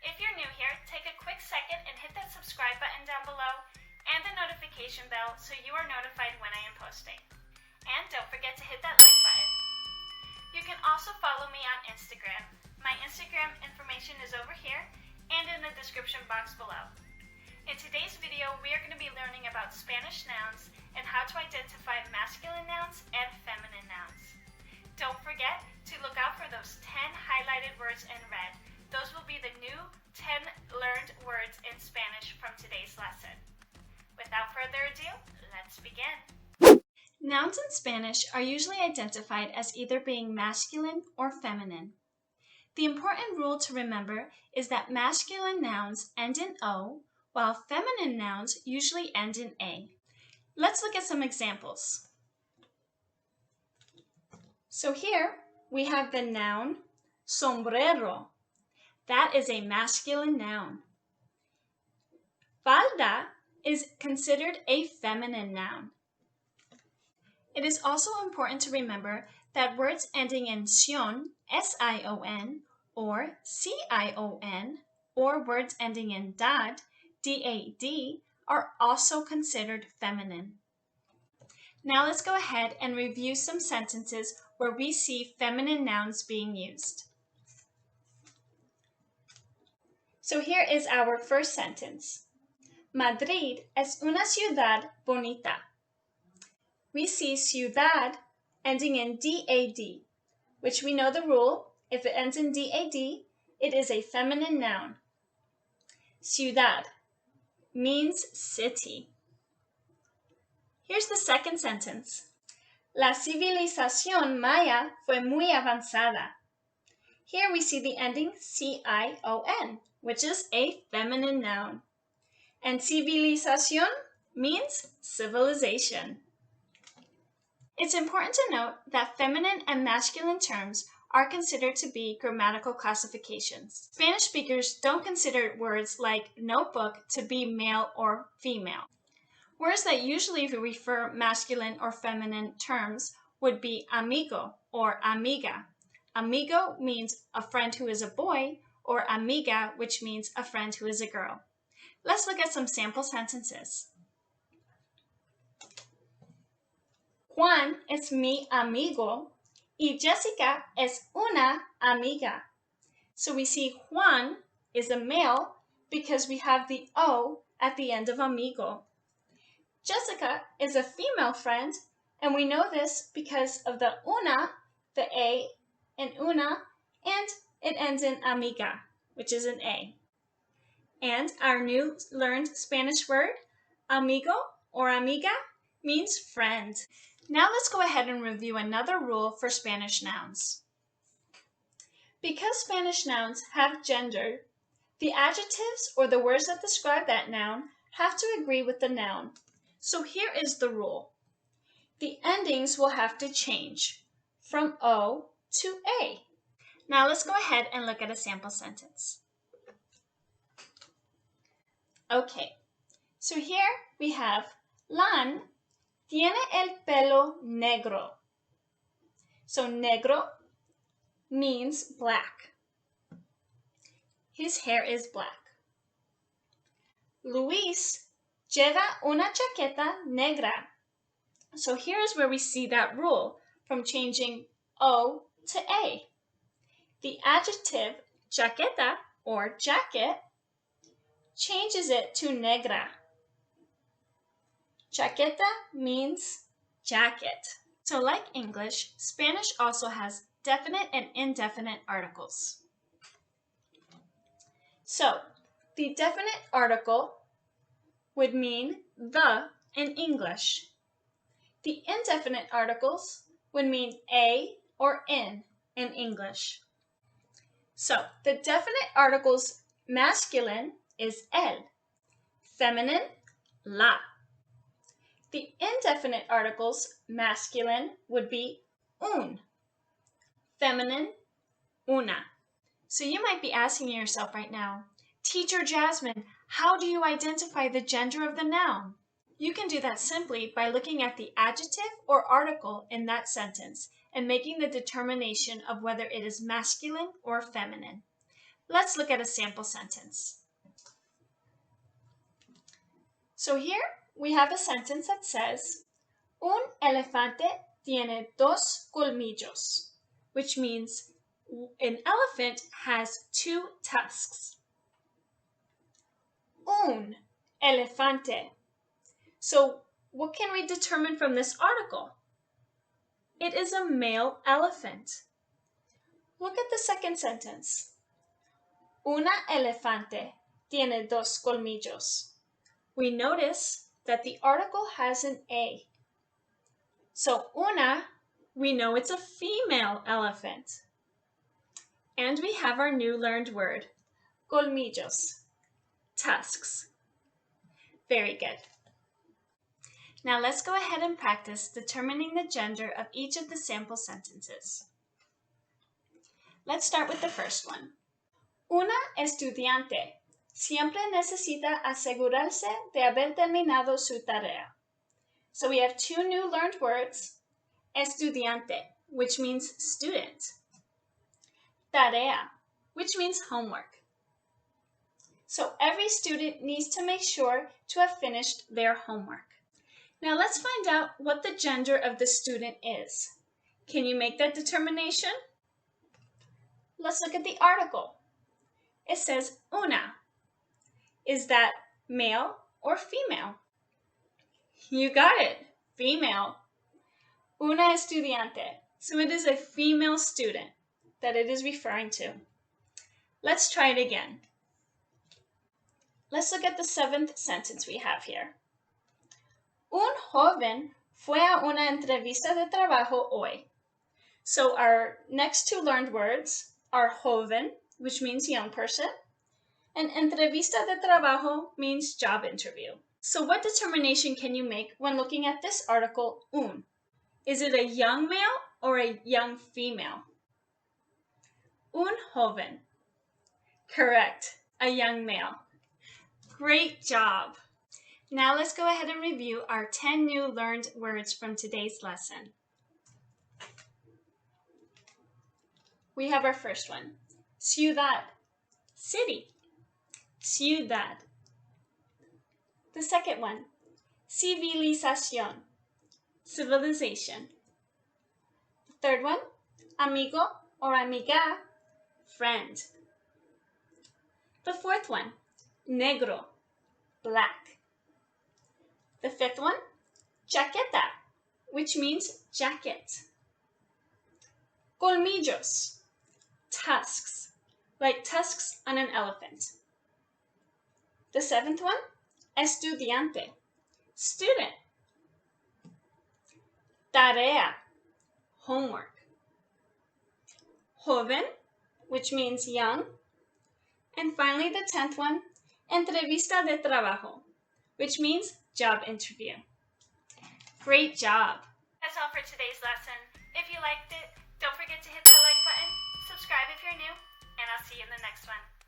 If you're new here, take a quick second and hit that subscribe button down below and the notification bell so you are notified when I am posting. And don't forget to hit that like button. You can also follow me on Instagram. My Instagram information is over here and in the description box below. In today's video, we are going to be learning about Spanish nouns and how to identify masculine nouns and feminine nouns. Don't forget to look out for those 10 highlighted words in red. Those will be the new 10 learned words in Spanish from today's lesson. Without further ado, let's begin. Nouns in Spanish are usually identified as either being masculine or feminine. The important rule to remember is that masculine nouns end in O, while feminine nouns usually end in A. Let's look at some examples. So here we have the noun sombrero. That is a masculine noun. Falda is considered a feminine noun. It is also important to remember that words ending in sion, S-I-O-N, or C-I-O-N, or words ending in dad, D-A-D, are also considered feminine. Now let's go ahead and review some sentences where we see feminine nouns being used. So here is our first sentence. Madrid es una ciudad bonita. We see ciudad ending in D-A-D, which we know the rule. If it ends in D-A-D, it is a feminine noun. Ciudad means city. Here's the second sentence. La civilización maya fue muy avanzada. Here we see the ending C-I-O-N, which is a feminine noun. And civilización means civilization. It's important to note that feminine and masculine terms are considered to be grammatical classifications. Spanish speakers don't consider words like notebook to be male or female. Words that usually refer masculine or feminine terms would be amigo or amiga. Amigo means a friend who is a boy, or amiga, which means a friend who is a girl. Let's look at some sample sentences. Juan es mi amigo y Jessica es una amiga. So we see Juan is a male because we have the O at the end of amigo. Jessica is a female friend, and we know this because of the una, the A in una, and it ends in amiga, which is an A. And our new learned Spanish word, amigo or amiga, means friend. Now let's go ahead and review another rule for Spanish nouns. Because Spanish nouns have gender, the adjectives or the words that describe that noun have to agree with the noun. So here is the rule. The endings will have to change from O to A. Now let's go ahead and look at a sample sentence. Okay, so here we have Lan tiene el pelo negro. So negro means black. His hair is black. Luis lleva una chaqueta negra. So here's where we see that rule from changing O to A. The adjective chaqueta or jacket changes it to negra. Chaqueta means jacket. So like English, Spanish also has definite and indefinite articles. So the definite article would mean the in English. The indefinite articles would mean a or in English. So the definite articles masculine is el, feminine la. The indefinite articles masculine would be un, feminine una. So you might be asking yourself right now, Teacher Jasmine, how do you identify the gender of the noun? You can do that simply by looking at the adjective or article in that sentence and making the determination of whether it is masculine or feminine. Let's look at a sample sentence. So here we have a sentence that says, Un elefante tiene dos colmillos, which means an elephant has 2 tusks. Un elefante. So what can we determine from this article? It is a male elephant. Look at the second sentence. Una elefante tiene dos colmillos. We notice that the article has an A. So una, we know it's a female elephant. And we have our new learned word, colmillos, tusks. Very good. Now let's go ahead and practice determining the gender of each of the sample sentences. Let's start with the first one. Una estudiante siempre necesita asegurarse de haber terminado su tarea. So we have 2 new learned words, estudiante, which means student, tarea, which means homework. So every student needs to make sure to have finished their homework. Now let's find out what the gender of the student is. Can you make that determination? Let's look at the article. It says una. Is that male or female? You got it, female. Una estudiante. So it is a female student that it is referring to. Let's try it again. Let's look at the 7th sentence we have here. Un joven fue a una entrevista de trabajo hoy. So our next 2 learned words are joven, which means young person, and entrevista de trabajo means job interview. So what determination can you make when looking at this article, un? Is it a young male or a young female? Un joven. Correct, a young male. Great job. Now let's go ahead and review our 10 new learned words from today's lesson. We have our first one, ciudad, city, ciudad. The second one, civilización, civilization. The third one, amigo or amiga, friend. The fourth one, negro, black. The 5th one, chaqueta, which means jacket. Colmillos, tusks, like tusks on an elephant. The 7th one, estudiante, student. Tarea, homework. Joven, which means young. And finally, the 10th one, entrevista de trabajo, which means job interview. Great job. That's all for today's lesson. If you liked it, don't forget to hit that like button, subscribe if you're new, and I'll see you in the next one.